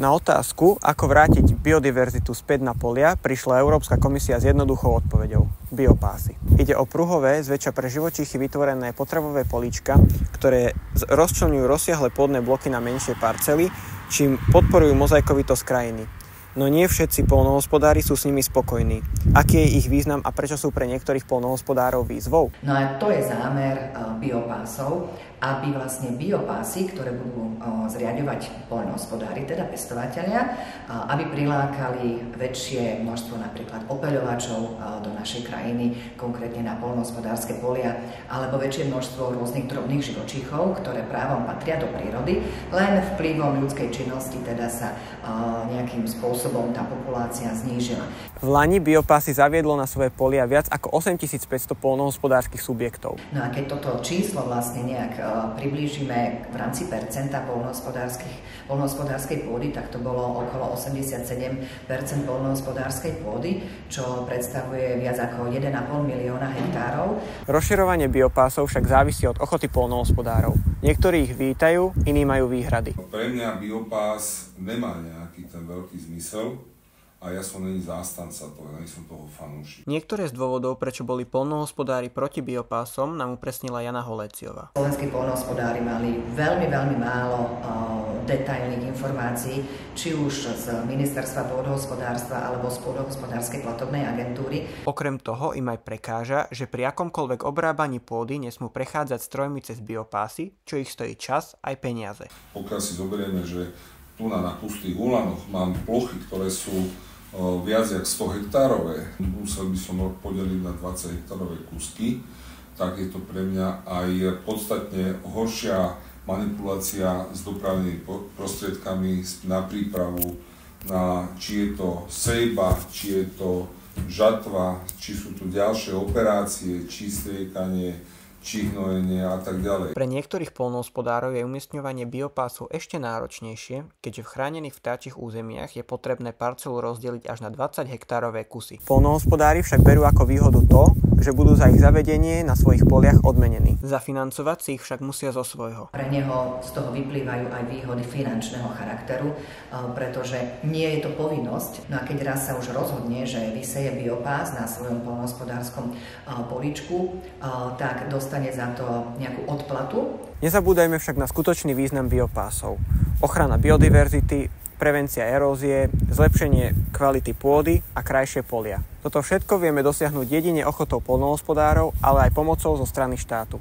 Na otázku, ako vrátiť biodiverzitu späť na polia, prišla Európska komisia s jednoduchou odpoveďou – biopásy. Ide o pruhové, zväčša pre živočíchy vytvorené potravové políčka, ktoré rozčleňujú rozsiahle pôdne bloky na menšie parcely, čím podporujú mozaikovitosť krajiny. No nie všetci poľnohospodári sú s nimi spokojní. Aký je ich význam a prečo sú pre niektorých poľnohospodárov výzvou? No a to je zámer biopásov, aby vlastne biopásy, ktoré budú zriaďovať poľnohospodári, teda pestovateľia, aby prilákali väčšie množstvo napríklad opeľovačov do našej krajiny, konkrétne na poľnohospodárske polia, alebo väčšie množstvo rôznych drobných živočíchov, ktoré právom patria do prírody, len vplyvom ľudskej činnosti teda sa nejakým spôsobom tá populácia znížila. V lani biopásy zaviedlo na svoje polia viac ako 8500 poľnohospodárskych subjektov. No a keď toto číslo vlastne nejak priblížime v rámci percenta poľnohospodárskej pôdy, tak to bolo okolo 87% poľnohospodárskej pôdy, čo predstavuje viac ako 1,5 milióna hektárov. Rozširovanie biopásov však závisí od ochoty poľnohospodárov. Niektorí ich vítajú, iní majú výhrady. Pre mňa biopás nemá nejaký ten veľký zmysel. A ja som není zástanca toho, ja som toho fanúšik. Niektoré z dôvodov, prečo boli poľnohospodári proti biopásom, nám upresnila Jana Holéciová. Slovenskí poľnohospodári mali veľmi málo detailných informácií, či už z Ministerstva pôdohospodárstva alebo z Pôdohospodárskej platobnej agentúry. Okrem toho im aj prekáža, že pri akomkoľvek obrábaní pôdy nesmú prechádzať strojmi cez biopásy, čo ich stojí čas aj peniaze. Pokiaľ si zoberieme, že tu na pustých úlanoch mám plochy, ktoré sú viac jak 100 hektárové, musel by som podeliť na 20 hektárové kúsky, tak je to pre mňa aj podstatne horšia manipulácia s dopravnými prostriedkami na prípravu, na či je to sejba, či je to žatva, či sú tu ďalšie operácie, či striekanie, či hnojenie a tak ďalej. Pre niektorých poľnohospodárov je umiestňovanie biopásov ešte náročnejšie, keďže v chránených vtáčich územiach je potrebné parcelu rozdeliť až na 20 hektárové kusy. Poľnohospodári však berú ako výhodu to, že budú za ich zavedenie na svojich poliach odmenení. Zafinancovať si ich však musia zo svojho. Pre neho z toho vyplývajú aj výhody finančného charakteru, pretože nie je to povinnosť. No a keď raz sa už rozhodne, že vyseje biopás na svojom poľnohospodárskom políčku, tak dostane za to nejakú odplatu. Nezabúdajme však na skutočný význam biopásov. Ochrana biodiverzity, prevencia erózie, zlepšenie kvality pôdy a krajšie polia. Toto všetko vieme dosiahnuť jedine ochotou poľnohospodárov, ale aj pomocou zo strany štátu.